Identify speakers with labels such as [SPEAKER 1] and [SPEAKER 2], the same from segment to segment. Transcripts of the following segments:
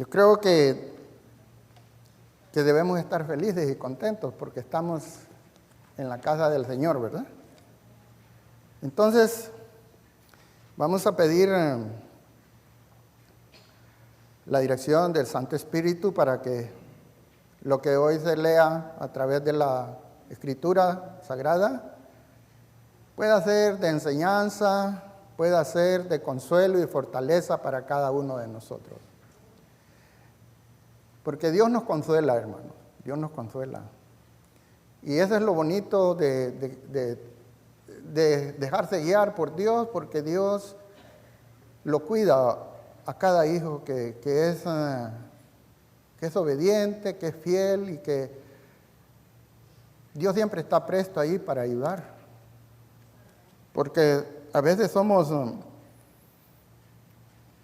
[SPEAKER 1] Yo creo que debemos estar felices y contentos porque estamos en la casa del Señor, ¿verdad? Entonces, vamos a pedir la dirección del Santo Espíritu para que lo que hoy se lea a través de la Escritura Sagrada pueda ser de enseñanza, pueda ser de consuelo y fortaleza para cada uno de nosotros. Porque Dios nos consuela, hermanos, Dios nos consuela. Y eso es lo bonito de dejarse guiar por Dios, porque Dios lo cuida a cada hijo que es obediente, que es fiel y que Dios siempre está presto ahí para ayudar. Porque a veces somos,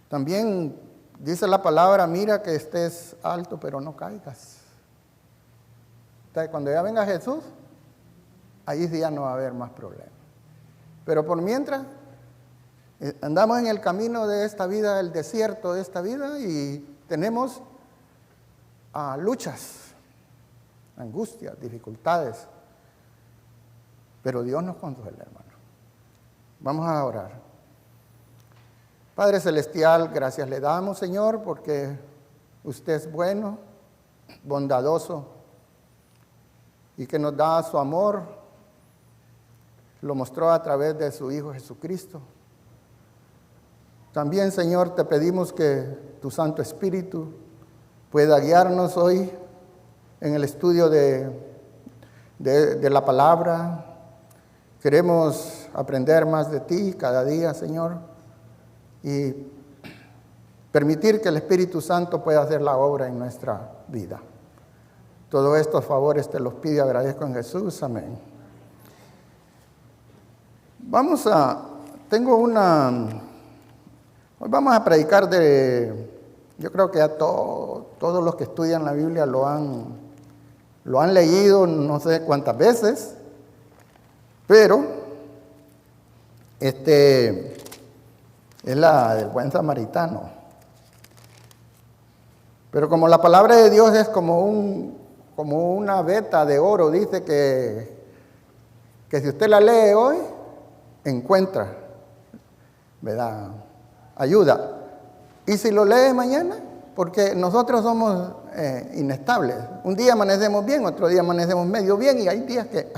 [SPEAKER 1] también dice la palabra, mira que estés alto pero no caigas. Entonces, cuando ya venga Jesús, ahí sí ya no va a haber más problemas. Pero por mientras, andamos en el camino de esta vida, el desierto de esta vida, y tenemos luchas, angustias, dificultades. Pero Dios nos consuela, hermano. Vamos a orar. Padre Celestial, gracias le damos, Señor, porque usted es bueno, bondadoso, y que nos da su amor, lo mostró a través de su Hijo Jesucristo. También, Señor, te pedimos que tu Santo Espíritu pueda guiarnos hoy en el estudio de la palabra. Queremos aprender más de ti cada día, Señor, y permitir que el Espíritu Santo pueda hacer la obra en nuestra vida. Todos estos favores te los pido y agradezco en Jesús. Amén. Hoy vamos a predicar yo creo que ya todos los que estudian la Biblia lo han leído no sé cuántas veces, pero es la del buen samaritano. Pero como la palabra de Dios es como una veta de oro, dice que si usted la lee hoy, encuentra, ¿verdad?, ayuda. Y si lo lee mañana, porque nosotros somos inestables. Un día amanecemos bien, otro día amanecemos medio bien, y hay días que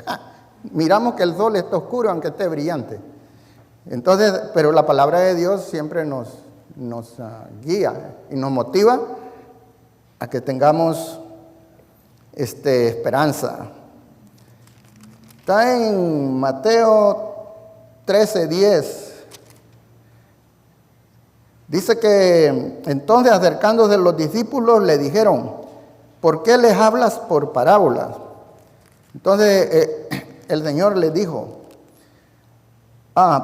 [SPEAKER 1] miramos que el sol está oscuro aunque esté brillante. Entonces, pero la palabra de Dios siempre nos guía y nos motiva a que tengamos esperanza. Está en Mateo 13:10. Dice que entonces, acercándose los discípulos, le dijeron: ¿por qué les hablas por parábolas? Entonces el Señor les dijo: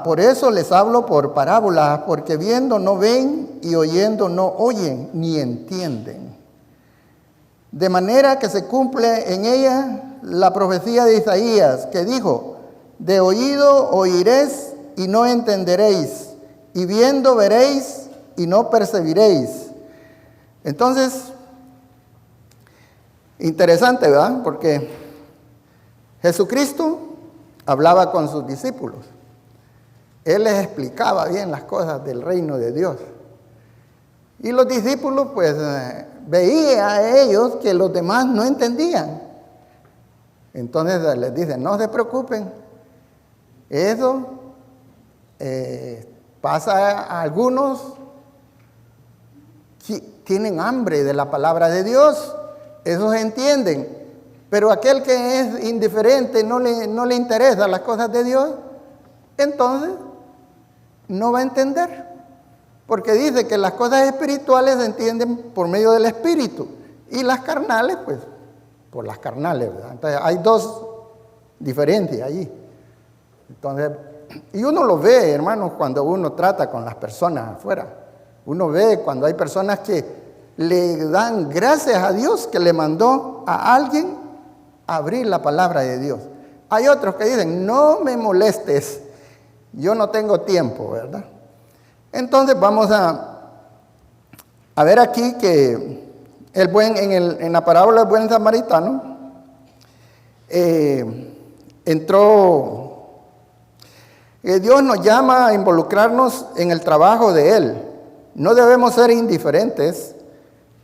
[SPEAKER 1] por eso les hablo por parábolas, porque viendo no ven y oyendo no oyen ni entienden. De manera que se cumple en ella la profecía de Isaías, que dijo: de oído oiréis y no entenderéis, y viendo veréis y no percibiréis. Entonces, interesante, ¿verdad? Porque Jesucristo hablaba con sus discípulos. Él les explicaba bien las cosas del reino de Dios. Y los discípulos, pues, veían a ellos que los demás no entendían. Entonces les dice: no se preocupen. Eso pasa a algunos que tienen hambre de la palabra de Dios. Esos entienden. Pero aquel que es indiferente, no le interesan las cosas de Dios, entonces no va a entender. Porque dice que las cosas espirituales se entienden por medio del Espíritu, y las carnales, pues, por las carnales, ¿verdad? Entonces hay dos diferencias allí. Entonces, y uno lo ve, hermanos, cuando uno trata con las personas afuera. Uno ve cuando hay personas que le dan gracias a Dios que le mandó a alguien a abrir la palabra de Dios. Hay otros que dicen: no me molestes, yo no tengo tiempo, ¿verdad? Entonces vamos A ver aquí que en la parábola del buen samaritano, Dios nos llama a involucrarnos en el trabajo de Él. No debemos ser indiferentes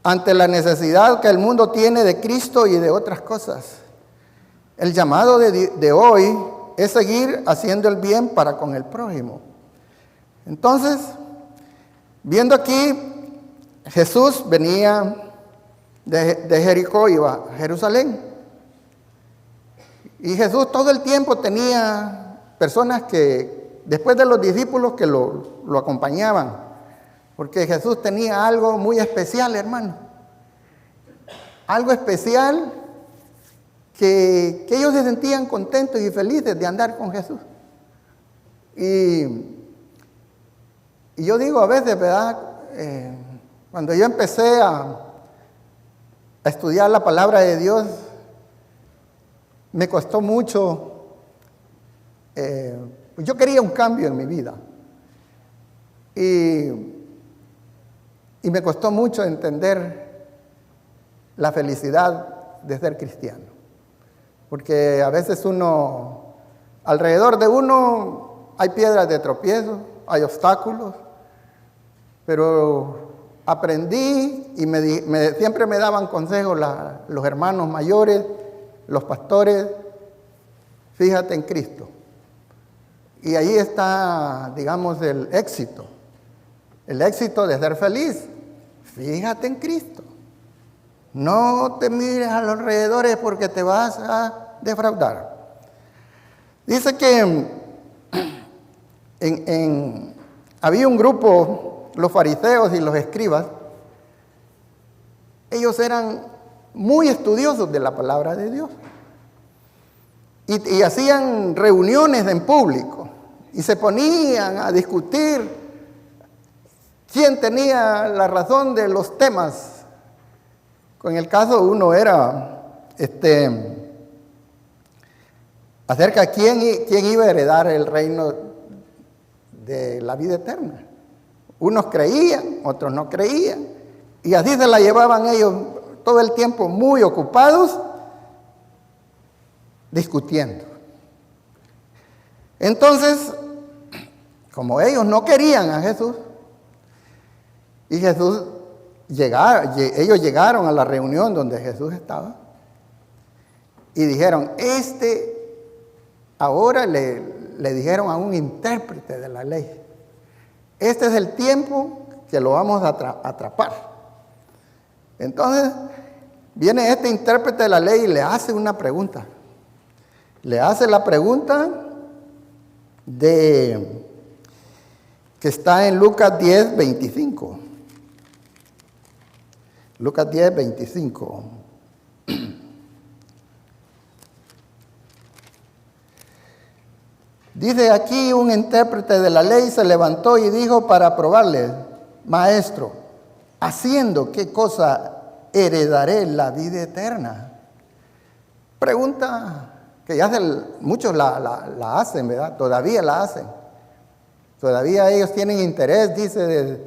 [SPEAKER 1] ante la necesidad que el mundo tiene de Cristo y de otras cosas. El llamado de hoy es seguir haciendo el bien para con el prójimo. Entonces, viendo aquí, Jesús venía de Jericó, iba a Jerusalén. Y Jesús todo el tiempo tenía personas que, después de los discípulos que lo acompañaban, porque Jesús tenía algo muy especial, hermano. Algo especial que ellos se sentían contentos y felices de andar con Jesús. Y yo digo a veces, ¿verdad? Cuando yo empecé a estudiar la palabra de Dios, me costó mucho. Yo quería un cambio en mi vida. Y me costó mucho entender la felicidad de ser cristiano. Porque a veces alrededor de uno hay piedras de tropiezo, hay obstáculos, pero aprendí y siempre me daban consejos los hermanos mayores, los pastores, fíjate en Cristo. Y ahí está, digamos, el éxito de ser feliz. Fíjate en Cristo. No te mires a los alrededores porque te vas a defraudar. Dice que había un grupo, los fariseos y los escribas. Ellos eran muy estudiosos de la palabra de Dios. Y hacían reuniones en público. Y se ponían a discutir quién tenía la razón de los temas. En el caso uno era acerca de quién iba a heredar el reino de la vida eterna. Unos creían, otros no creían, y así se la llevaban ellos todo el tiempo muy ocupados discutiendo. Entonces, como ellos no querían a Jesús, y ellos llegaron a la reunión donde Jesús estaba y dijeron, ahora le dijeron a un intérprete de la ley, este es el tiempo que lo vamos a atrapar. Entonces, viene este intérprete de la ley y le hace una pregunta. Le hace la pregunta que está en Lucas 10, 25. Lucas 10, 25. Dice aquí, un intérprete de la ley se levantó y dijo para probarle, maestro, ¿haciendo qué cosa heredaré la vida eterna? Pregunta que ya muchos la hacen, ¿verdad? Todavía la hacen. Todavía ellos tienen interés, dice,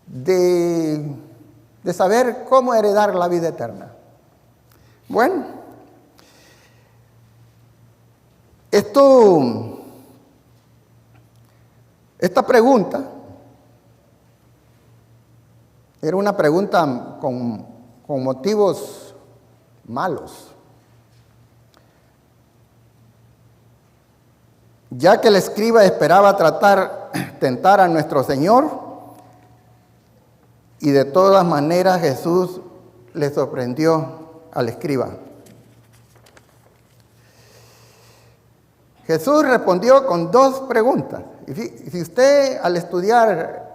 [SPEAKER 1] de saber cómo heredar la vida eterna. Bueno, esta pregunta era una pregunta con motivos malos, ya que el escriba esperaba tentar a nuestro Señor. Y de todas maneras Jesús le sorprendió al escriba. Jesús respondió con dos preguntas. Y si usted al estudiar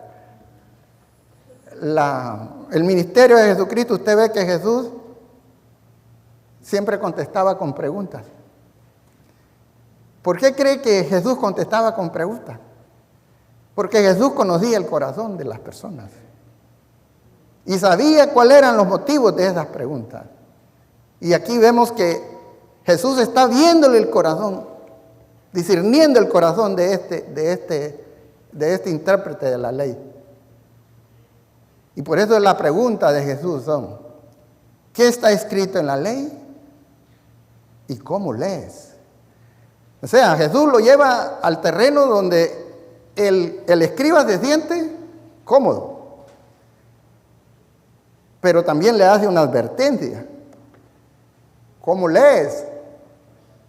[SPEAKER 1] el ministerio de Jesucristo, usted ve que Jesús siempre contestaba con preguntas. ¿Por qué cree que Jesús contestaba con preguntas? Porque Jesús conocía el corazón de las personas. Y sabía cuáles eran los motivos de esas preguntas. Y aquí vemos que Jesús está viéndole el corazón, discerniendo el corazón de este intérprete de la ley. Y por eso la pregunta de Jesús son, ¿qué está escrito en la ley? ¿Y cómo lees? O sea, Jesús lo lleva al terreno donde el escriba se siente cómodo. Pero también le hace una advertencia. ¿Cómo lees?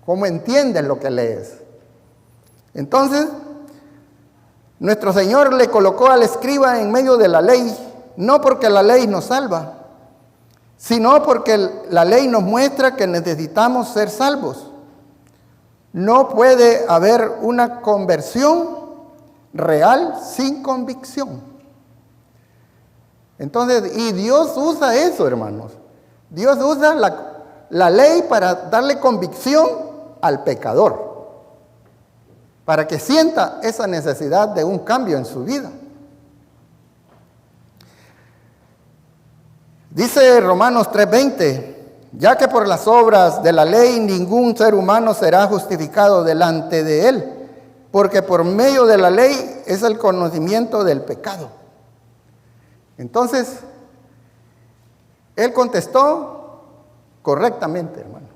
[SPEAKER 1] ¿Cómo entiendes lo que lees? Entonces, nuestro Señor le colocó al escriba en medio de la ley, no porque la ley nos salva, sino porque la ley nos muestra que necesitamos ser salvos. No puede haber una conversión real sin convicción. Entonces, y Dios usa eso, hermanos. Dios usa la ley para darle convicción al pecador, para que sienta esa necesidad de un cambio en su vida. Dice Romanos 3:20, ya que por las obras de la ley ningún ser humano será justificado delante de él, porque por medio de la ley es el conocimiento del pecado. Entonces, él contestó correctamente, hermano.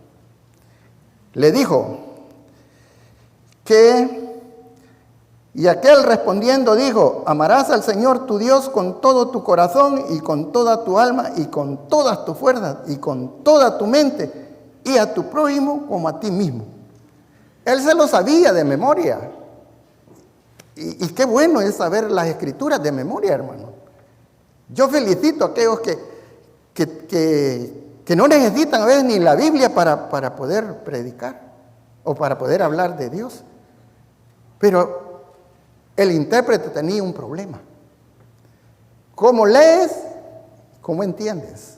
[SPEAKER 1] Le dijo y aquel respondiendo dijo, amarás al Señor tu Dios con todo tu corazón y con toda tu alma y con todas tus fuerzas y con toda tu mente y a tu prójimo como a ti mismo. Él se lo sabía de memoria. Y qué bueno es saber las escrituras de memoria, hermano. Yo felicito a aquellos que no necesitan a veces ni la Biblia para poder predicar o para poder hablar de Dios. Pero el intérprete tenía un problema. ¿Cómo lees? ¿Cómo entiendes?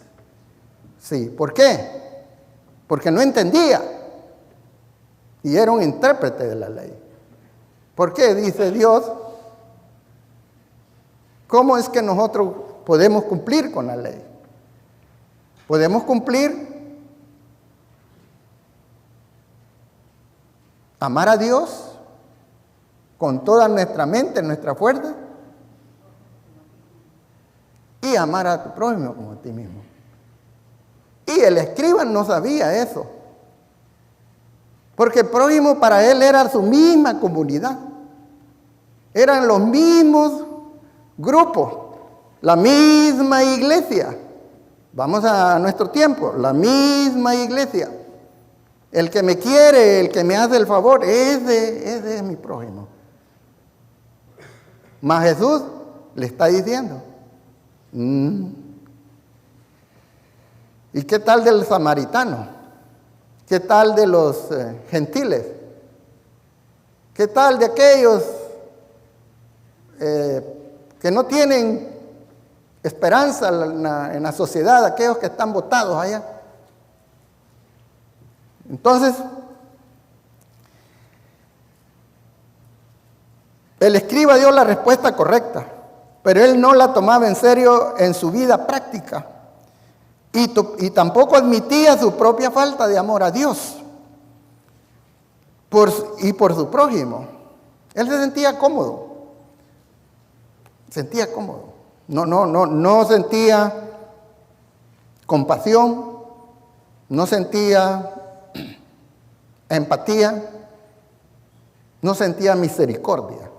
[SPEAKER 1] Sí, ¿por qué? Porque no entendía. Y era un intérprete de la ley. ¿Por qué? Dice Dios, ¿cómo es que nosotros podemos cumplir con la ley? Podemos cumplir, amar a Dios con toda nuestra mente, nuestra fuerza, y amar a tu prójimo como a ti mismo. Y el escriba no sabía eso, porque el prójimo para él era su misma comunidad, eran los mismos grupos, la misma iglesia. Vamos a nuestro tiempo, la misma iglesia. El que me quiere, el que me hace el favor, ese es mi prójimo. Mas Jesús le está diciendo, ¿y qué tal del samaritano? ¿Qué tal de los gentiles? ¿Qué tal de aquellos que no tienen esperanza en la sociedad, aquellos que están botados allá? Entonces, el escriba dio la respuesta correcta, pero él no la tomaba en serio en su vida práctica y tampoco admitía su propia falta de amor a Dios y por su prójimo. Él se sentía cómodo, no sentía compasión, no sentía empatía, no sentía misericordia.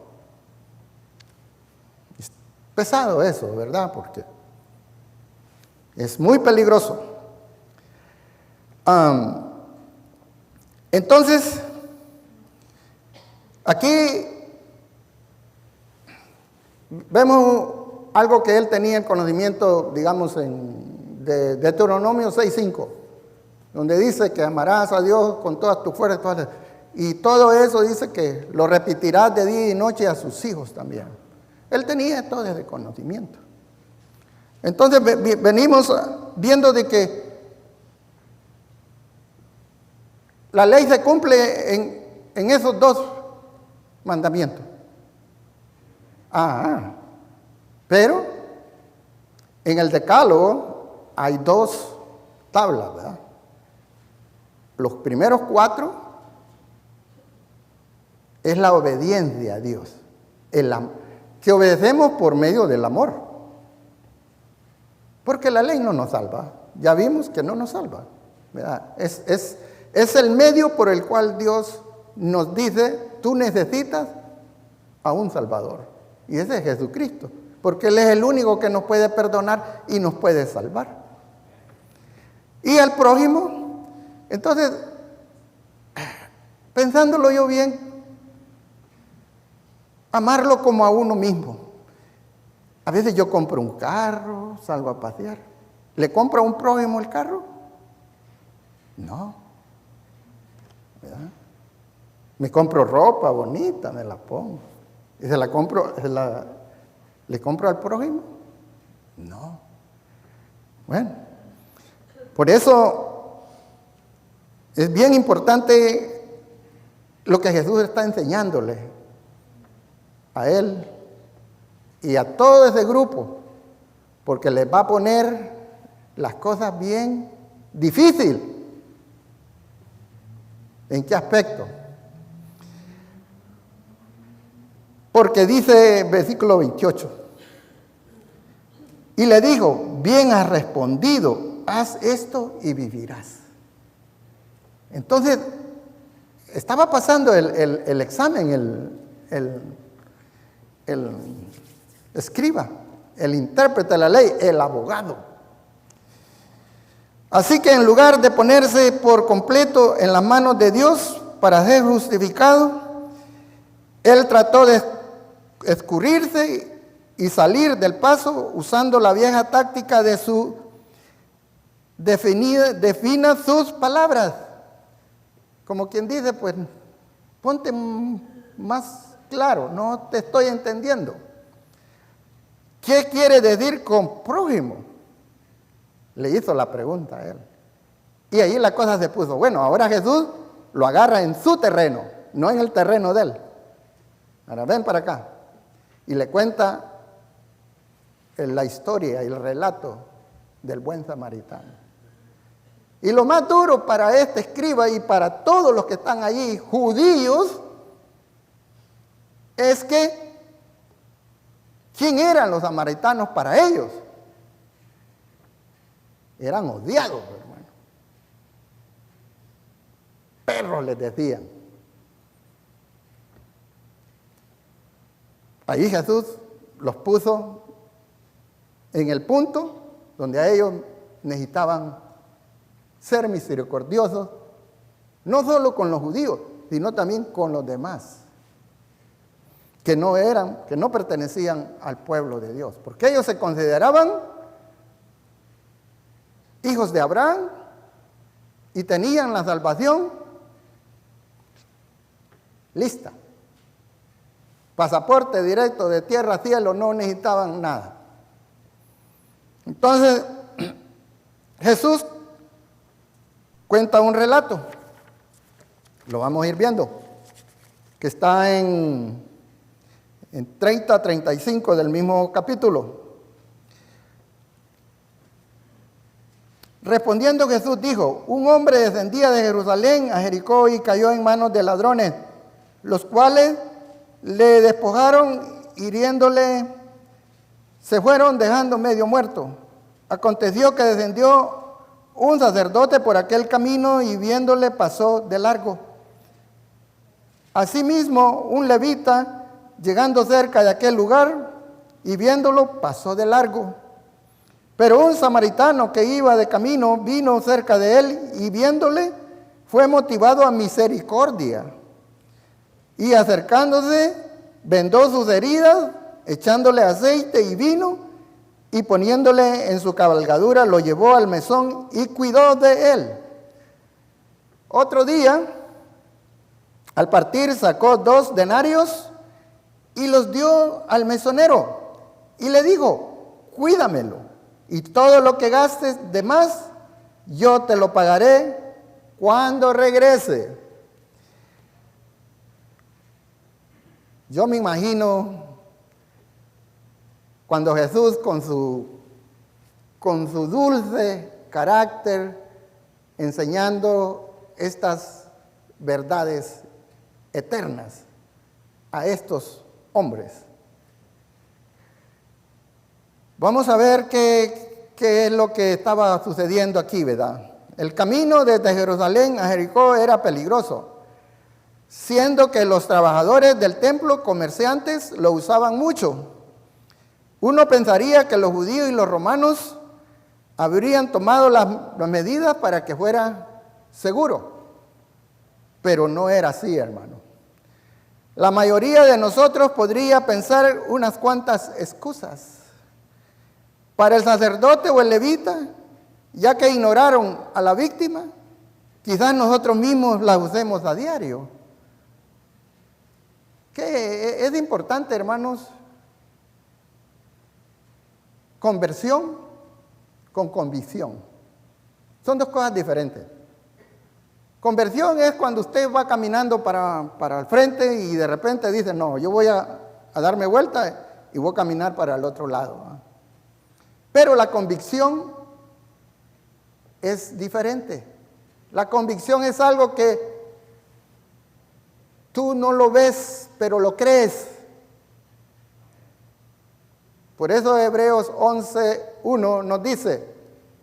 [SPEAKER 1] Es pesado eso, ¿verdad? Porque es muy peligroso. Entonces, aquí vemos algo que él tenía en conocimiento, digamos, de Deuteronomio 6:5, donde dice que amarás a Dios con todas tus fuerzas, y todo eso dice que lo repetirás de día y noche a sus hijos también. Él tenía todo ese conocimiento. Entonces venimos viendo de que la ley se cumple en esos dos mandamientos. Pero en el decálogo hay dos tablas, ¿verdad? Los primeros 4 es la obediencia a Dios, que obedecemos por medio del amor. Porque la ley no nos salva. Ya vimos que no nos salva, ¿verdad? Es el medio por el cual Dios nos dice, tú necesitas a un Salvador. Y ese es Jesucristo. Porque Él es el único que nos puede perdonar y nos puede salvar. Y al prójimo, entonces, pensándolo yo bien, amarlo como a uno mismo. A veces yo compro un carro, salgo a pasear. ¿Le compro a un prójimo el carro? No. ¿Verdad? Me compro ropa bonita, me la pongo. ¿Y le compro al prójimo? No. Bueno, por eso es bien importante lo que Jesús está enseñándole a él y a todo ese grupo, porque les va a poner las cosas bien difíciles. ¿En qué aspecto? Porque dice versículo 28, y le dijo, bien has respondido, haz esto y vivirás. Entonces, estaba pasando el examen, el escriba, el intérprete de la ley, el abogado. Así que en lugar de ponerse por completo en las manos de Dios para ser justificado, él trató de escurrirse y salir del paso usando la vieja táctica de defina sus palabras. Como quien dice, pues, ponte más claro, no te estoy entendiendo. ¿Qué quiere decir con prójimo? Le hizo la pregunta a él. Y ahí la cosa se puso. Bueno, ahora Jesús lo agarra en su terreno, no en el terreno de él. Ahora ven para acá. Y le cuenta la historia y el relato del buen samaritano. Y lo más duro para este escriba y para todos los que están allí, judíos, es que ¿quién eran los samaritanos para ellos? Eran odiados, hermano. Perros les decían. Ahí Jesús los puso en el punto donde a ellos necesitaban ser misericordiosos, no solo con los judíos, sino también con los demás, que no pertenecían al pueblo de Dios, porque ellos se consideraban hijos de Abraham y tenían la salvación lista. Pasaporte directo de tierra a cielo, no necesitaban nada. Entonces, Jesús cuenta un relato, lo vamos a ir viendo, que está en 30 a 35 del mismo capítulo. Respondiendo Jesús dijo, un hombre descendía de Jerusalén a Jericó y cayó en manos de ladrones, los cuales le despojaron, hiriéndole, se fueron dejando medio muerto. Aconteció que descendió un sacerdote por aquel camino y viéndole pasó de largo. Asimismo, un levita, llegando cerca de aquel lugar y viéndolo, pasó de largo. Pero un samaritano que iba de camino vino cerca de él y viéndole, fue motivado a misericordia. Y acercándose, vendó sus heridas, echándole aceite y vino, y poniéndole en su cabalgadura, lo llevó al mesón y cuidó de él. Otro día, al partir, sacó 2 denarios y los dio al mesonero. Y le dijo, cuídamelo, y todo lo que gastes de más, yo te lo pagaré cuando regrese. Yo me imagino cuando Jesús con su dulce carácter enseñando estas verdades eternas a estos hombres. Vamos a ver qué qué es lo que estaba sucediendo aquí, ¿verdad? El camino desde Jerusalén a Jericó era peligroso, siendo que los trabajadores del templo, comerciantes, lo usaban mucho. Uno pensaría que los judíos y los romanos habrían tomado las medidas para que fuera seguro, pero no era así, hermano. La mayoría de nosotros podría pensar unas cuantas excusas. Para el sacerdote o el levita, ya que ignoraron a la víctima, quizás nosotros mismos la usemos a diario. ¿Qué es importante, hermanos? Conversión con convicción. Son dos cosas diferentes. Conversión es cuando usted va caminando para el frente y de repente dice, no, yo voy a darme vuelta y voy a caminar para el otro lado. Pero la convicción es diferente. La convicción es algo que tú no lo ves, pero lo crees. Por eso Hebreos 11:1 nos dice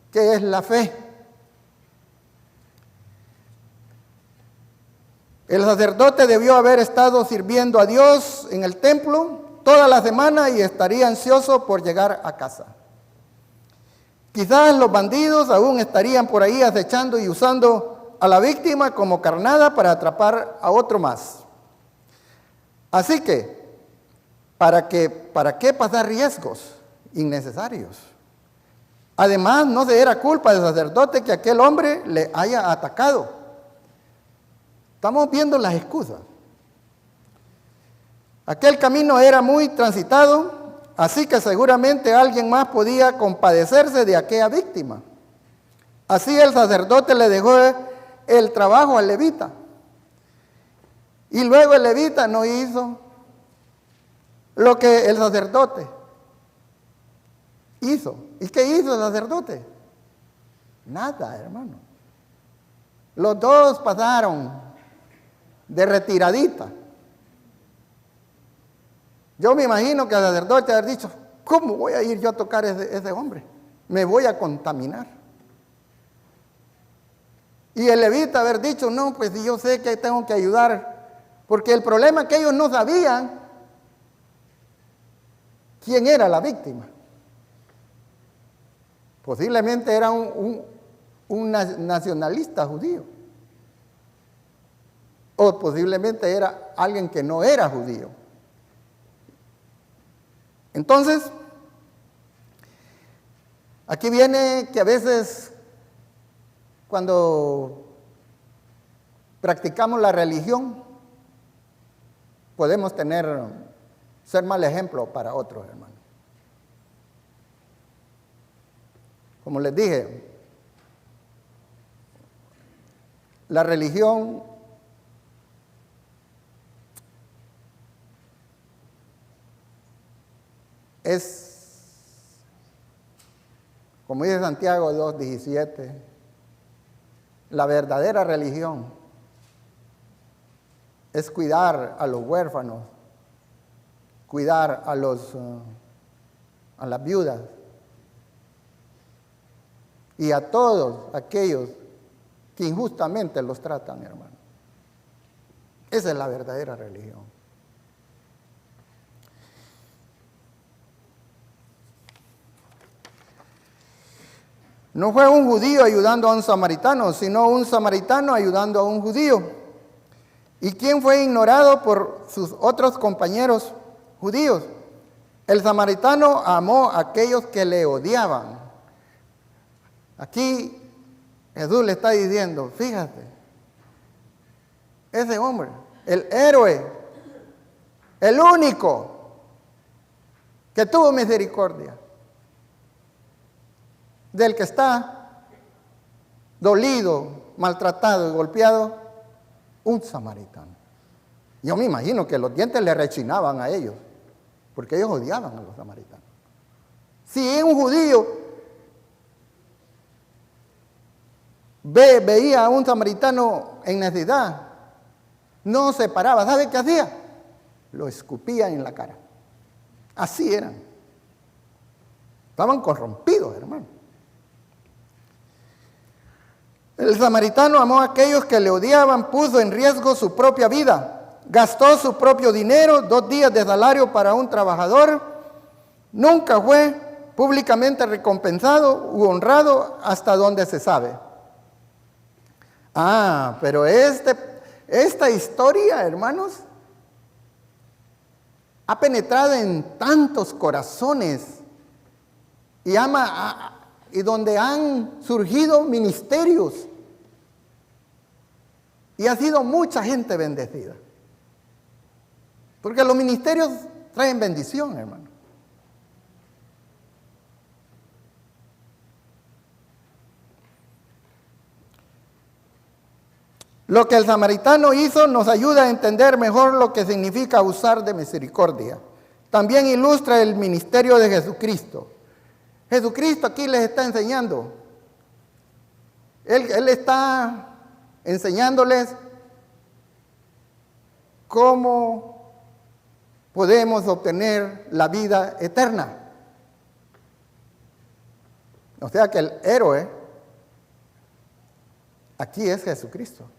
[SPEAKER 1] que es la fe. El sacerdote debió haber estado sirviendo a Dios en el templo toda la semana y estaría ansioso por llegar a casa. Quizás los bandidos aún estarían por ahí acechando y usando a la víctima como carnada para atrapar a otro más. Así que, ¿para qué pasar riesgos innecesarios? Además, no se era culpa del sacerdote que aquel hombre le haya atacado. Estamos viendo las excusas. Aquel camino era muy transitado, así que seguramente alguien más podía compadecerse de aquella víctima. Así el sacerdote le dejó el trabajo al levita. Y luego el levita no hizo lo que el sacerdote hizo. ¿Y qué hizo el sacerdote? Nada, hermano. Los dos pasaron de retiradita. Yo me imagino que el sacerdote haber dicho, ¿cómo voy a ir yo a tocar ese hombre? Me voy a contaminar. Y el levita haber dicho, no, pues yo sé que tengo que ayudar, porque el problema es que ellos no sabían quién era la víctima. Posiblemente era un nacionalista judío. O posiblemente era alguien que no era judío. Entonces, aquí viene que a veces cuando practicamos la religión, podemos ser mal ejemplo para otros, hermanos. Como les dije, la religión es, como dice Santiago 2:17, la verdadera religión es cuidar a los huérfanos, cuidar a las viudas y a todos aquellos que injustamente los tratan, hermano. Esa es la verdadera religión. No fue un judío ayudando a un samaritano, sino un samaritano ayudando a un judío. ¿Y quién fue ignorado por sus otros compañeros judíos? El samaritano amó a aquellos que le odiaban. Aquí Jesús le está diciendo, fíjate, ese hombre, el héroe, el único que tuvo misericordia del que está dolido, maltratado y golpeado, un samaritano. Yo me imagino que los dientes le rechinaban a ellos, porque ellos odiaban a los samaritanos. Si un judío veía a un samaritano en necesidad, no se paraba. ¿Sabe qué hacía? Lo escupía en la cara. Así eran. Estaban corrompidos, hermano. El samaritano amó a aquellos que le odiaban, puso en riesgo su propia vida, gastó su propio dinero, 2 días de salario para un trabajador, nunca fue públicamente recompensado u honrado hasta donde se sabe. Pero esta historia, hermanos, ha penetrado en tantos corazones y donde han surgido ministerios y ha sido mucha gente bendecida. Porque los ministerios traen bendición, hermano. Lo que el samaritano hizo nos ayuda a entender mejor lo que significa usar de misericordia. También ilustra el ministerio de Jesucristo. Jesucristo aquí les está enseñando. Él está enseñándoles cómo podemos obtener la vida eterna. O sea que el héroe aquí es Jesucristo.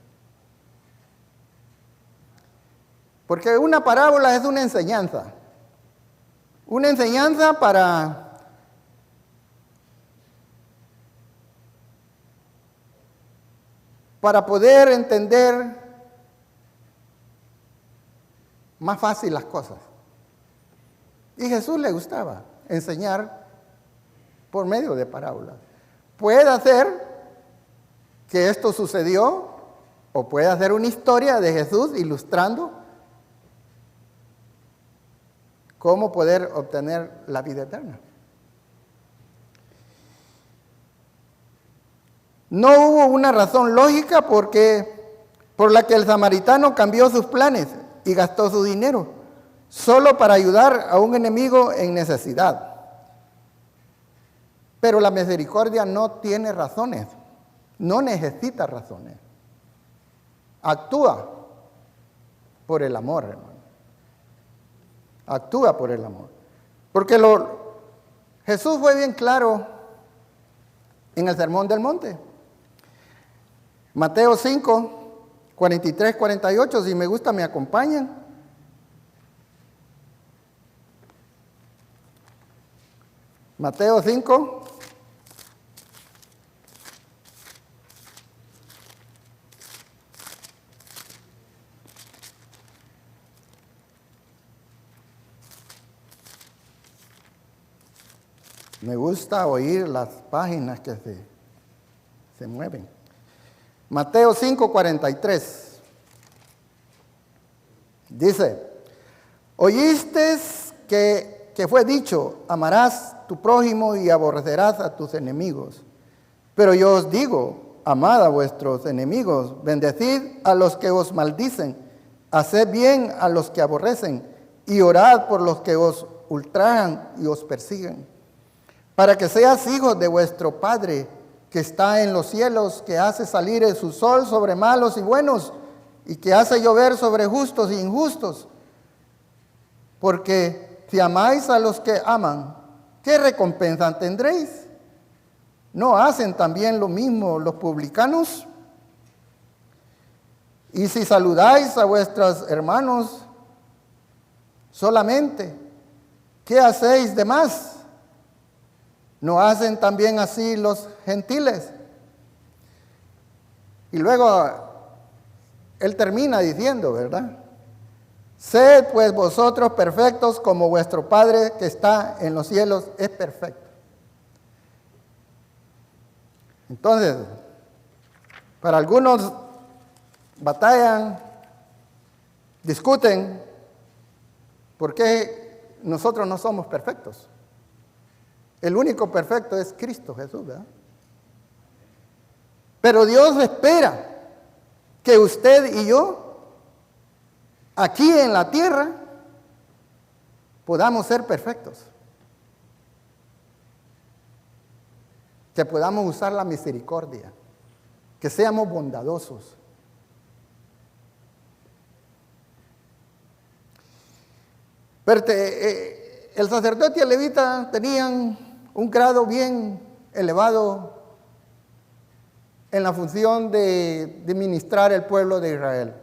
[SPEAKER 1] Porque una parábola es una enseñanza. Una enseñanza para poder entender más fácil las cosas. Y Jesús le gustaba enseñar por medio de parábolas. Puede ser que esto sucedió, o puede ser una historia de Jesús ilustrando cómo poder obtener la vida eterna. No hubo una razón lógica por la que el samaritano cambió sus planes y gastó su dinero solo para ayudar a un enemigo en necesidad. Pero la misericordia no tiene razones, no necesita razones. Actúa por el amor, hermano. Actúa por el amor. Porque Jesús fue bien claro en el Sermón del Monte. Mateo 5, 43, 48, si me gusta me acompañan. Mateo 5. Me gusta oír las páginas que se mueven. Mateo 5, 43. Dice, oísteis que fue dicho, amarás a tu prójimo y aborrecerás a tus enemigos. Pero yo os digo, amad a vuestros enemigos, bendecid a los que os maldicen, haced bien a los que aborrecen y orad por los que os ultrajan y os persiguen, para que seas hijos de vuestro Padre que está en los cielos, que hace salir su sol sobre malos y buenos, y que hace llover sobre justos e injustos. Porque si amáis a los que aman, ¿qué recompensa tendréis? ¿No hacen también lo mismo los publicanos? Y si saludáis a vuestros hermanos solamente, ¿qué hacéis de más? ¿No hacen también así los gentiles? Y luego él termina diciendo, ¿verdad? Sed pues vosotros perfectos como vuestro Padre que está en los cielos es perfecto. Entonces, para algunos batallan, discuten, ¿por qué nosotros no somos perfectos? El único perfecto es Cristo Jesús, ¿verdad? Pero Dios espera que usted y yo, aquí en la tierra, podamos ser perfectos. Que podamos usar la misericordia, que seamos bondadosos. Pero el sacerdote y el levita tenían un grado bien elevado en la función de ministrar el pueblo de Israel.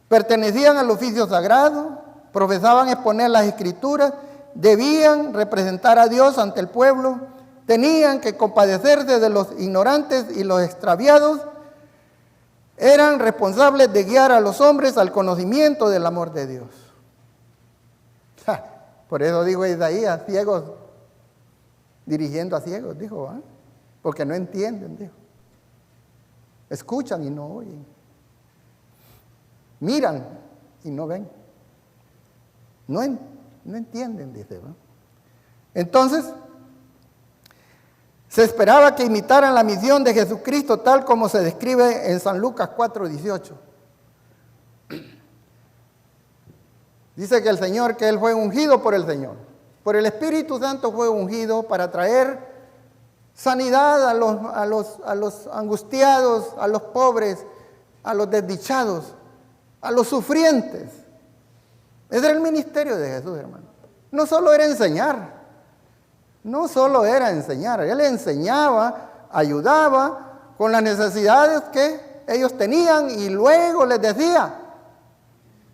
[SPEAKER 1] Pertenecían al oficio sagrado, profesaban exponer las escrituras, debían representar a Dios ante el pueblo, tenían que compadecerse de los ignorantes y los extraviados, eran responsables de guiar a los hombres al conocimiento del amor de Dios. Por eso dijo Isaías, ciegos dirigiendo a ciegos, dijo, porque no entienden, dijo. Escuchan y no oyen. Miran y no ven. No entienden, dice. Entonces, se esperaba que imitaran la misión de Jesucristo tal como se describe en San Lucas 4:18. Dice que el Señor, que Él fue ungido por el Señor. Por el Espíritu Santo fue ungido para traer sanidad a los angustiados, a los pobres, a los desdichados, a los sufrientes. Ese era el ministerio de Jesús, hermano. No solo era enseñar, Él enseñaba, ayudaba con las necesidades que ellos tenían y luego les decía,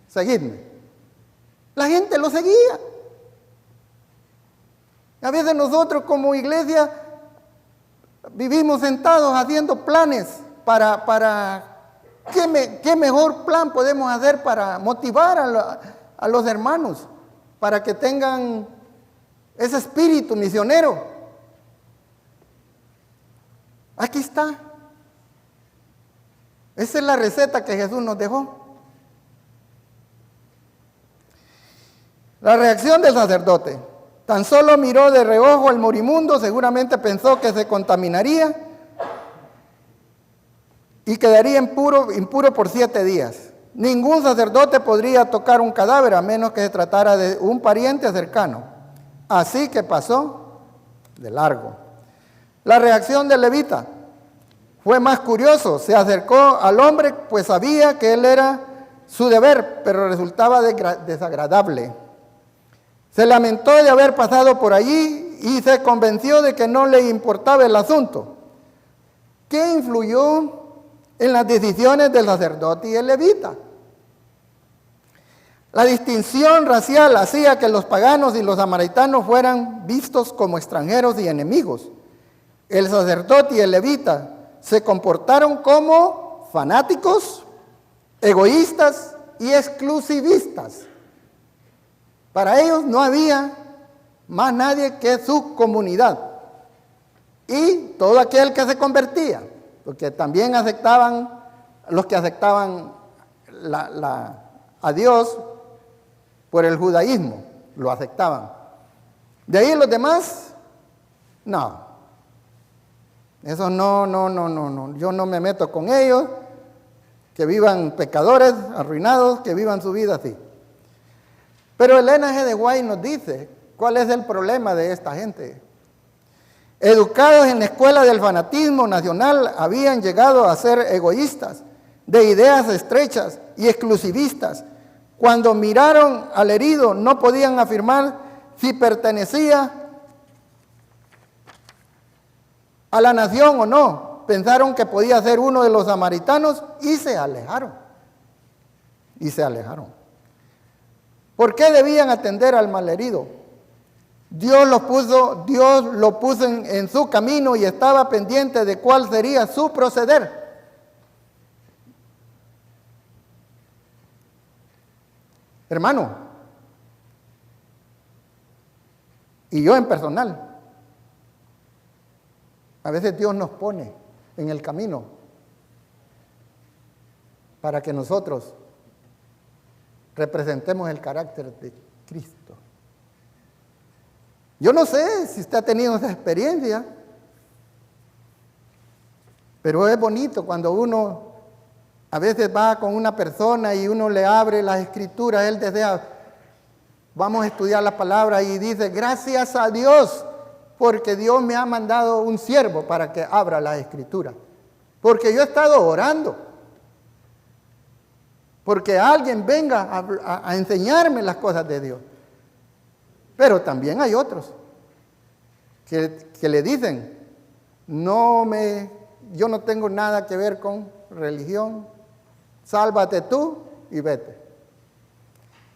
[SPEAKER 1] seguidme. La gente lo seguía. A veces nosotros como iglesia vivimos sentados haciendo planes para ¿qué mejor plan podemos hacer para motivar a los hermanos para que tengan ese espíritu misionero? Aquí está. Esa es la receta que Jesús nos dejó. La reacción del sacerdote. Tan solo miró de reojo al moribundo, seguramente pensó que se contaminaría y quedaría impuro por 7 días. Ningún sacerdote podría tocar un cadáver a menos que se tratara de un pariente cercano. Así que pasó de largo. La reacción del levita fue más curioso. Se acercó al hombre, pues sabía que él era su deber, pero resultaba desagradable. Se lamentó de haber pasado por allí y se convenció de que no le importaba el asunto. ¿Qué influyó en las decisiones del sacerdote y el levita? La distinción racial hacía que los paganos y los samaritanos fueran vistos como extranjeros y enemigos. El sacerdote y el levita se comportaron como fanáticos, egoístas y exclusivistas. Para ellos no había más nadie que su comunidad y todo aquel que se convertía, porque también aceptaban, los que aceptaban a Dios por el judaísmo, lo aceptaban. De ahí los demás, no. Eso no, yo no me meto con ellos, que vivan pecadores, arruinados, que vivan su vida así. Pero Elena G. de White nos dice cuál es el problema de esta gente. Educados en la escuela del fanatismo nacional, habían llegado a ser egoístas, de ideas estrechas y exclusivistas. Cuando miraron al herido, no podían afirmar si pertenecía a la nación o no. Pensaron que podía ser uno de los samaritanos y se alejaron. ¿Por qué debían atender al malherido? Dios lo puso en su camino y estaba pendiente de cuál sería su proceder. Hermano, y yo en personal, a veces Dios nos pone en el camino para que nosotros representemos el carácter de Cristo. Yo no sé si usted ha tenido esa experiencia, pero es bonito cuando uno a veces va con una persona y uno le abre las escrituras, él desea, vamos a estudiar la palabra y dice, gracias a Dios, porque Dios me ha mandado un siervo para que abra las escrituras. Porque yo he estado orando, porque alguien venga a enseñarme las cosas de Dios. Pero también hay otros que le dicen, no me yo no tengo nada que ver con religión, sálvate tú y vete.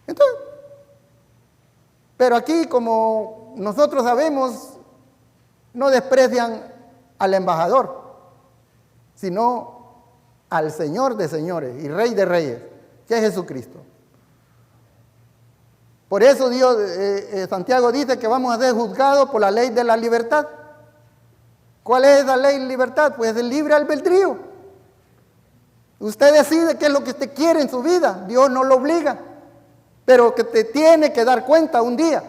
[SPEAKER 1] Entonces, pero aquí, como nosotros sabemos, no desprecian al embajador, sino al Señor de señores y Rey de reyes, que es Jesucristo. Por eso Santiago dice que vamos a ser juzgados por la ley de la libertad. ¿Cuál es esa ley de libertad? Pues el libre albedrío. Usted decide qué es lo que usted quiere en su vida. Dios no lo obliga, pero que te tiene que dar cuenta un día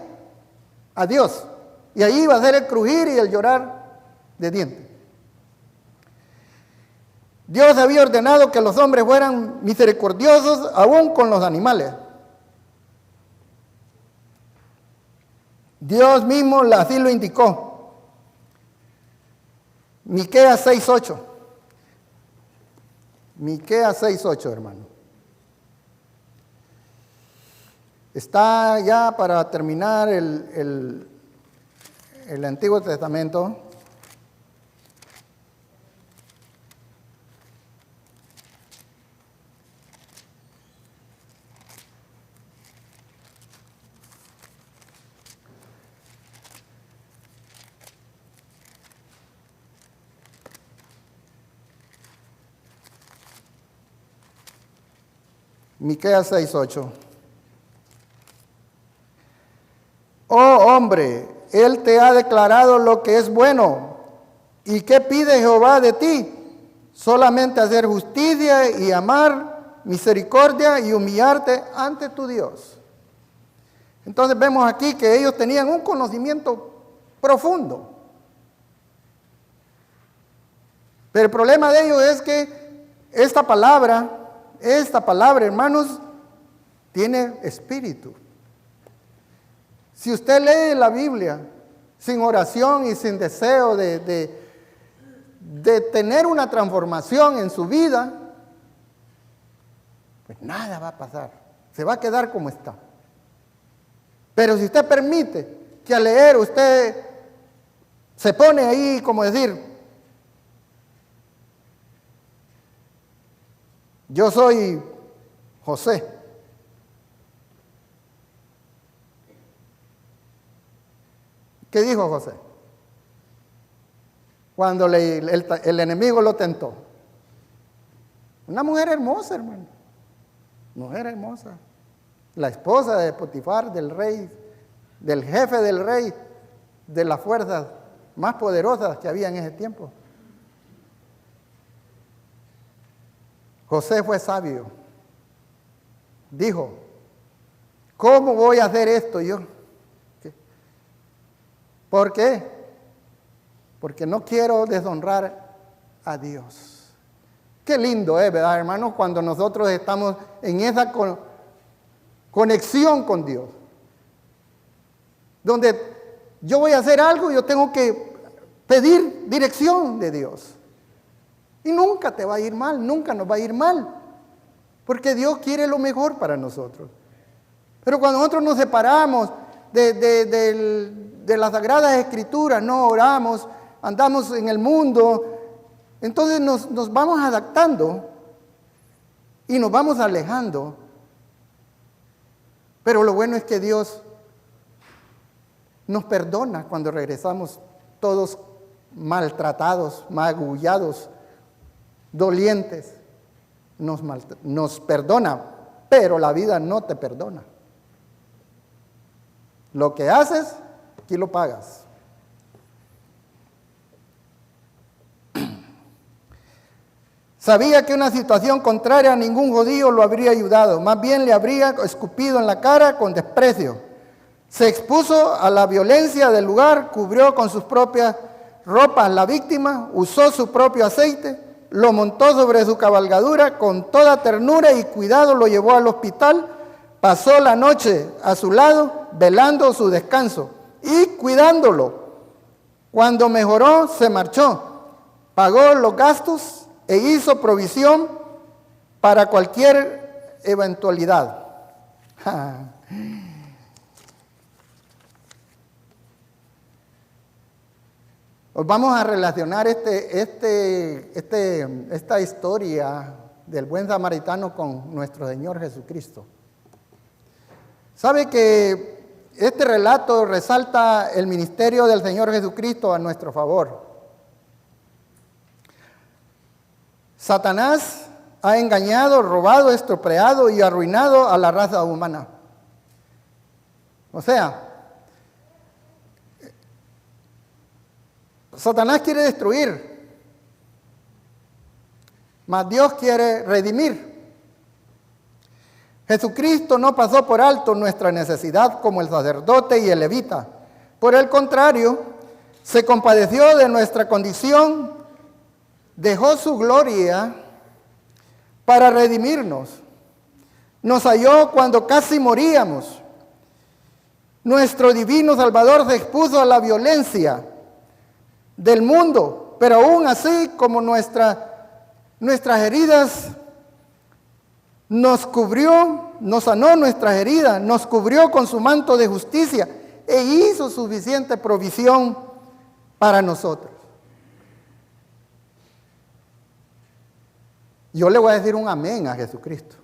[SPEAKER 1] a Dios. Y ahí va a ser el crujir y el llorar de dientes. Dios había ordenado que los hombres fueran misericordiosos aún con los animales. Dios mismo así lo indicó. Miqueas 6:8. Miqueas 6:8, hermano. Está ya para terminar el Antiguo Testamento. Miqueas 6:8. Oh hombre, Él te ha declarado lo que es bueno. ¿Y qué pide Jehová de ti? Solamente hacer justicia y amar misericordia y humillarte ante tu Dios. Entonces vemos aquí que ellos tenían un conocimiento profundo. Pero el problema de ellos es que esta palabra, hermanos, tiene espíritu. Si usted lee la Biblia sin oración y sin deseo de tener una transformación en su vida, pues nada va a pasar. Se va a quedar como está. Pero si usted permite que al leer usted se pone ahí, como decir, yo soy José. ¿Qué dijo José? Cuando el enemigo lo tentó. Una mujer hermosa, hermano. Mujer hermosa. La esposa de Potifar, del rey, del jefe del rey, de las fuerzas más poderosas que había en ese tiempo. José fue sabio. Dijo, ¿cómo voy a hacer esto yo? ¿Por qué? Porque no quiero deshonrar a Dios. Qué lindo es, ¿verdad, hermanos? Cuando nosotros estamos en esa conexión con Dios. Donde yo voy a hacer algo, yo tengo que pedir dirección de Dios. Y nunca te va a ir mal, nunca nos va a ir mal. Porque Dios quiere lo mejor para nosotros. Pero cuando nosotros nos separamos de las Sagradas Escrituras, no oramos, andamos en el mundo, entonces nos vamos adaptando y nos vamos alejando. Pero lo bueno es que Dios nos perdona cuando regresamos todos maltratados, magullados, dolientes. Nos perdona, pero la vida no te perdona. Lo que haces, aquí lo pagas. Sabía que una situación contraria a ningún judío lo habría ayudado, más bien le habría escupido en la cara con desprecio. Se expuso a la violencia del lugar, cubrió con sus propias ropas la víctima, usó su propio aceite, lo montó sobre su cabalgadura, con toda ternura y cuidado lo llevó al hospital, pasó la noche a su lado, velando su descanso y cuidándolo. Cuando mejoró, se marchó, pagó los gastos e hizo provisión para cualquier eventualidad. Os vamos a relacionar esta historia del buen samaritano con nuestro Señor Jesucristo. ¿Sabe que este relato resalta el ministerio del Señor Jesucristo a nuestro favor? Satanás ha engañado, robado, estropeado y arruinado a la raza humana. O sea, Satanás quiere destruir, mas Dios quiere redimir. Jesucristo no pasó por alto nuestra necesidad como el sacerdote y el levita. Por el contrario, se compadeció de nuestra condición, dejó su gloria para redimirnos. Nos halló cuando casi moríamos. Nuestro divino Salvador se expuso a la violencia del mundo, pero aún así, como nuestras heridas, nos cubrió, nos sanó nuestras heridas, nos cubrió con su manto de justicia e hizo suficiente provisión para nosotros. Yo le voy a decir un amén a Jesucristo.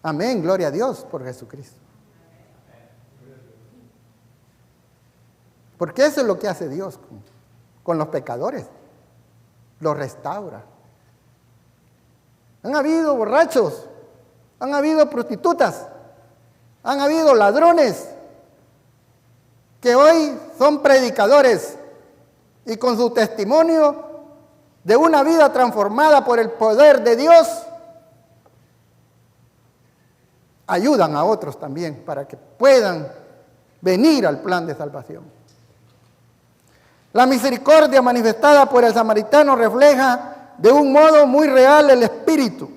[SPEAKER 1] Amén, gloria a Dios por Jesucristo. Porque eso es lo que hace Dios con los pecadores. Los restaura. Han habido borrachos, han habido prostitutas, han habido ladrones que hoy son predicadores y con su testimonio de una vida transformada por el poder de Dios, ayudan a otros también para que puedan venir al plan de salvación. La misericordia manifestada por el samaritano refleja de un modo muy real el espíritu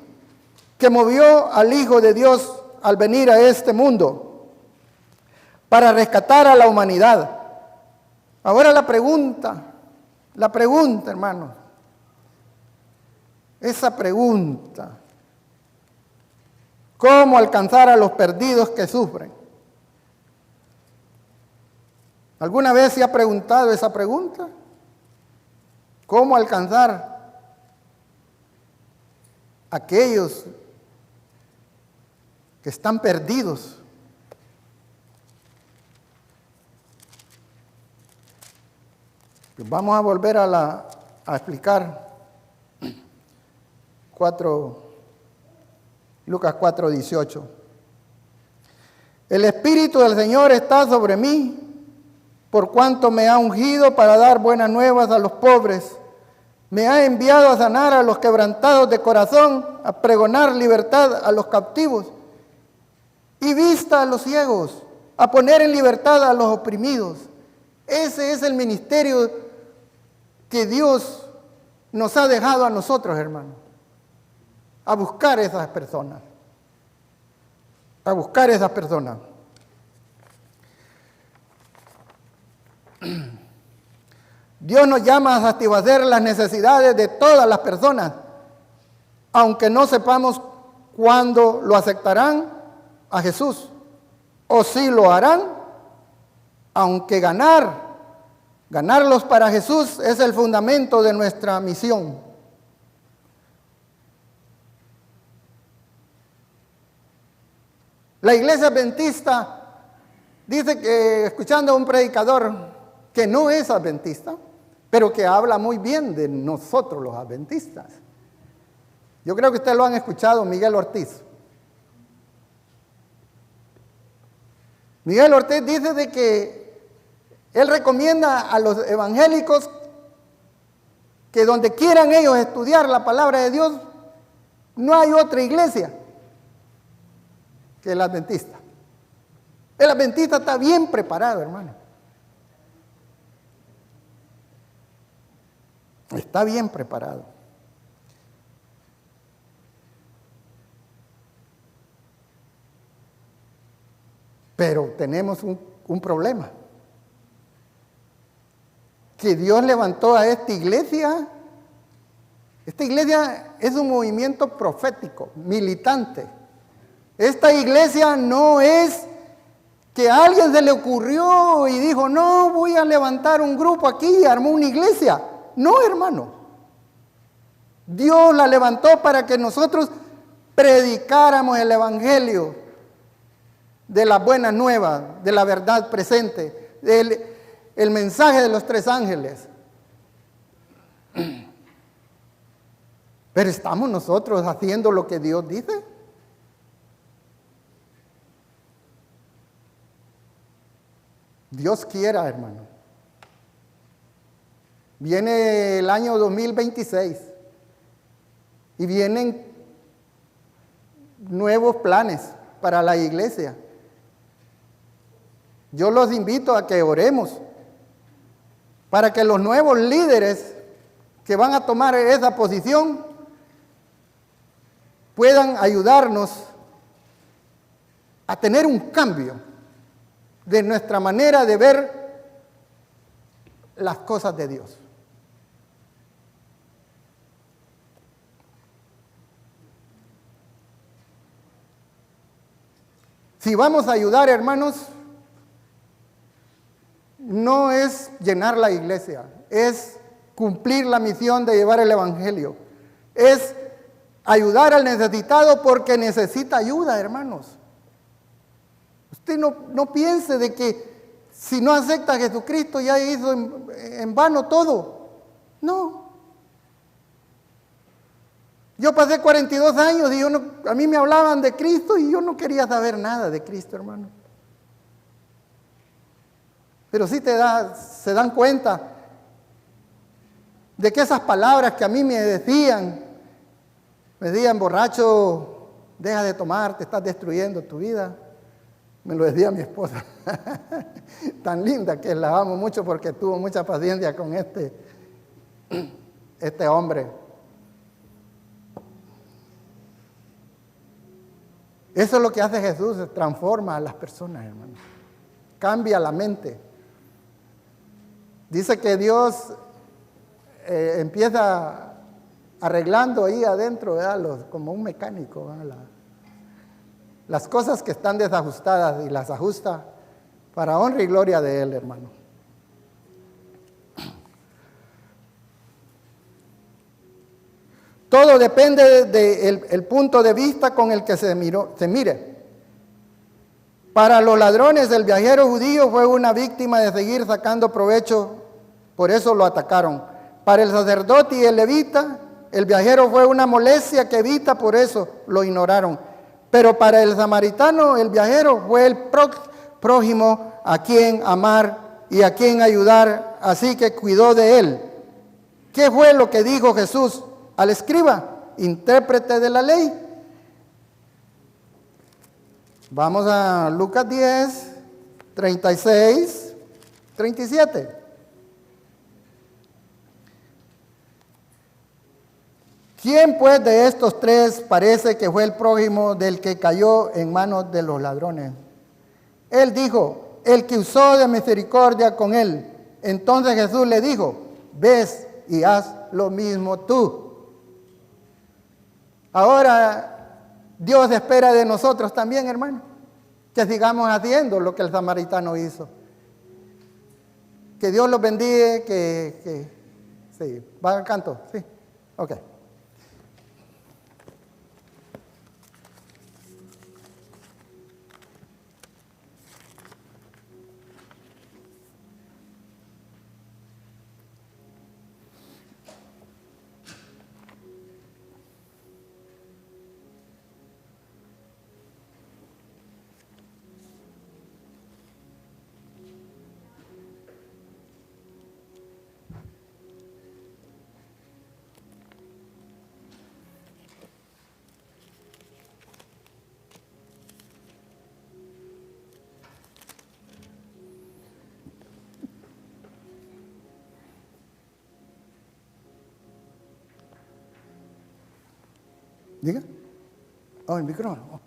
[SPEAKER 1] que movió al Hijo de Dios al venir a este mundo para rescatar a la humanidad. Ahora la pregunta, hermanos, esa pregunta, ¿cómo alcanzar a los perdidos que sufren? ¿Alguna vez se ha preguntado esa pregunta? ¿Cómo alcanzar a aquellos que están perdidos? Pues vamos a volver a explicar Lucas 4:18. El Espíritu del Señor está sobre mí, por cuanto me ha ungido para dar buenas nuevas a los pobres. Me ha enviado a sanar a los quebrantados de corazón, a pregonar libertad a los cautivos y vista a los ciegos, a poner en libertad a los oprimidos. Ese es el ministerio que Dios nos ha dejado a nosotros, hermanos, a buscar esas personas, a buscar esas personas. Dios nos llama a satisfacer las necesidades de todas las personas, aunque no sepamos cuándo lo aceptarán a Jesús, o si lo harán, aunque ganarlos para Jesús es el fundamento de nuestra misión. La iglesia adventista dice que, escuchando a un predicador que no es adventista, pero que habla muy bien de nosotros los adventistas. Yo creo que ustedes lo han escuchado, Miguel Ortiz. Miguel Ortiz dice de que él recomienda a los evangélicos que donde quieran ellos estudiar la palabra de Dios, no hay otra iglesia que el adventista. El adventista está bien preparado, hermano. Está bien preparado. Pero tenemos un problema. Que Dios levantó a esta iglesia. Esta iglesia es un movimiento profético, militante. Esta iglesia no es que a alguien se le ocurrió y dijo, no, voy a levantar un grupo aquí y armó una iglesia. No, hermano. Dios la levantó para que nosotros predicáramos el evangelio de las buenas nuevas, de la verdad presente, el mensaje de los tres ángeles. Pero ¿estamos nosotros haciendo lo que Dios dice? Dios quiera, hermano. Viene el año 2026 y vienen nuevos planes para la iglesia. Yo los invito a que oremos para que los nuevos líderes que van a tomar esa posición puedan ayudarnos a tener un cambio de nuestra manera de ver las cosas de Dios. Si vamos a ayudar, hermanos, no es llenar la iglesia, es cumplir la misión de llevar el evangelio, es ayudar al necesitado porque necesita ayuda, hermanos. Usted no piense de que si no acepta a Jesucristo ya hizo en vano todo. No. Yo pasé 42 años y a mí me hablaban de Cristo y yo no quería saber nada de Cristo, hermano. Pero sí se dan cuenta de que esas palabras que a mí me decían, borracho, deja de tomar, te estás destruyendo tu vida. Me lo decía mi esposa, tan linda que la amo mucho porque tuvo mucha paciencia con este hombre. Eso es lo que hace Jesús, transforma a las personas, hermano. Cambia la mente. Dice que Dios empieza arreglando ahí adentro, ¿verdad? Como un mecánico, ¿verdad? Las cosas que están desajustadas y las ajusta para honra y gloria de Él, hermano. Todo depende del punto de vista con el que se mire. Para los ladrones, el viajero judío fue una víctima de seguir sacando provecho, por eso lo atacaron. Para el sacerdote y el levita, el viajero fue una molestia que evita, por eso lo ignoraron. Pero para el samaritano, el viajero fue el prójimo a quien amar y a quien ayudar, así que cuidó de él. ¿Qué fue lo que dijo Jesús al escriba, intérprete de la ley? Vamos a Lucas 10, 36, 37. ¿Quién pues de estos tres parece que fue el prójimo del que cayó en manos de los ladrones? Él dijo, el que usó de misericordia con él. Entonces Jesús le dijo, ves y haz lo mismo tú. Ahora Dios espera de nosotros también, hermano, que sigamos haciendo lo que el samaritano hizo. Que Dios los bendiga, sí, ¿va al canto? Sí, ok. Diga. Oh, el micrófono.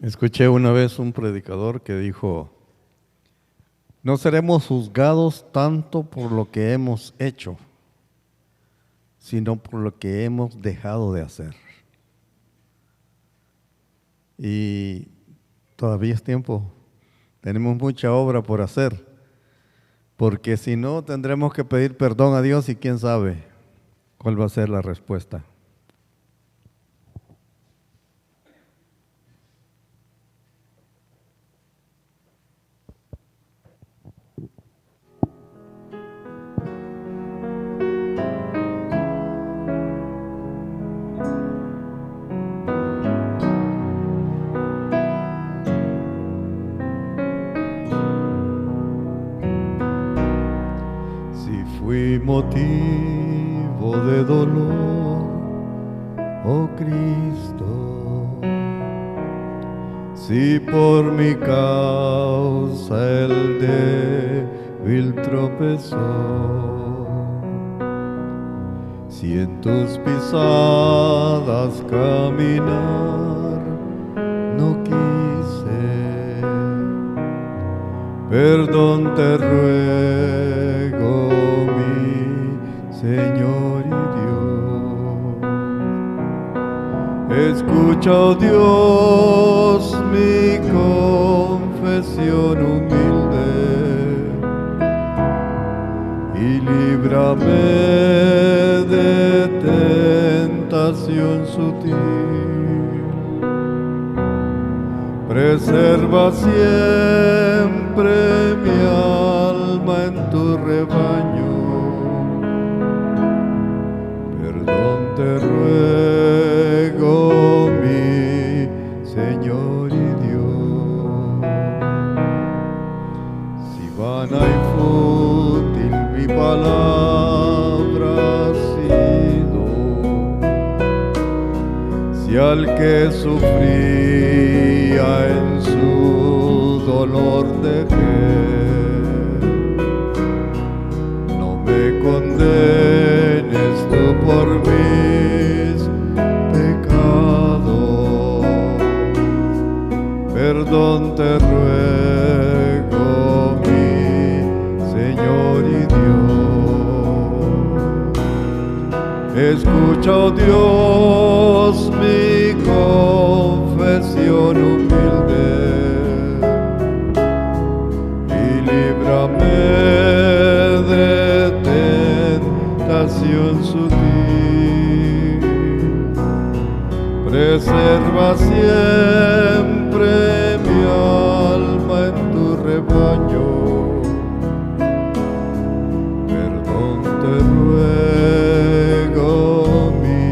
[SPEAKER 2] Escuché una vez un predicador que dijo, no seremos juzgados tanto por lo que hemos hecho, sino por lo que hemos dejado de hacer. Y todavía es tiempo, tenemos mucha obra por hacer, porque si no tendremos que pedir perdón a Dios y quién sabe cuál va a ser la respuesta. Fui motivo de dolor, oh Cristo, si por mi causa el débil tropezó, si en tus pisadas caminar no quise, perdón te ruego, Señor y Dios. Escucha, oh Dios, mi confesión humilde y líbrame de tentación sutil. Preserva siempre mi alma en tu rebaño. Te ruego, mi Señor y Dios, si vana y fútil mi palabra ha sido, si al que sufría en su dolor dejé, no me condenes tú por mis pecados, perdón te ruego, mi Señor y Dios. Escucha, oh Dios, mi confesión humilde y líbrame de tentación sutil. Preserva siempre mi alma en tu rebaño. Perdón te ruego, mi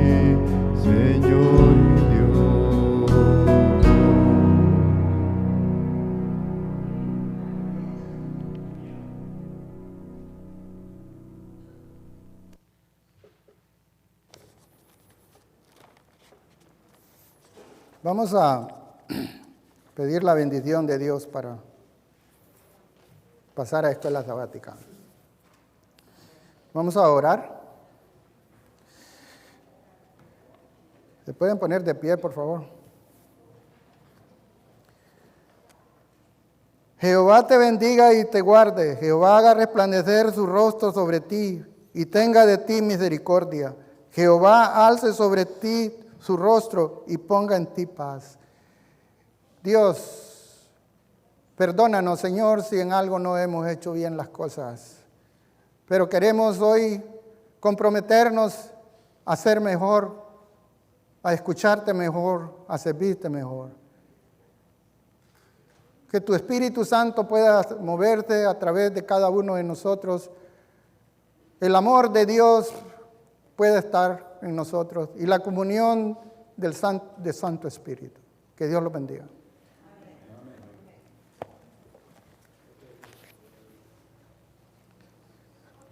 [SPEAKER 2] Señor y Dios.
[SPEAKER 1] Vamos a pedir la bendición de Dios para pasar a escuela sabática. Vamos a orar. ¿Se pueden poner de pie, por favor? Jehová te bendiga y te guarde. Jehová haga resplandecer su rostro sobre ti y tenga de ti misericordia. Jehová alce sobre ti su rostro y ponga en ti paz. Dios, perdónanos, Señor, si en algo no hemos hecho bien las cosas. Pero queremos hoy comprometernos a ser mejor, a escucharte mejor, a servirte mejor. Que tu Espíritu Santo pueda moverte a través de cada uno de nosotros. El amor de Dios puede estar en nosotros y la comunión del Santo Espíritu. Que Dios los bendiga.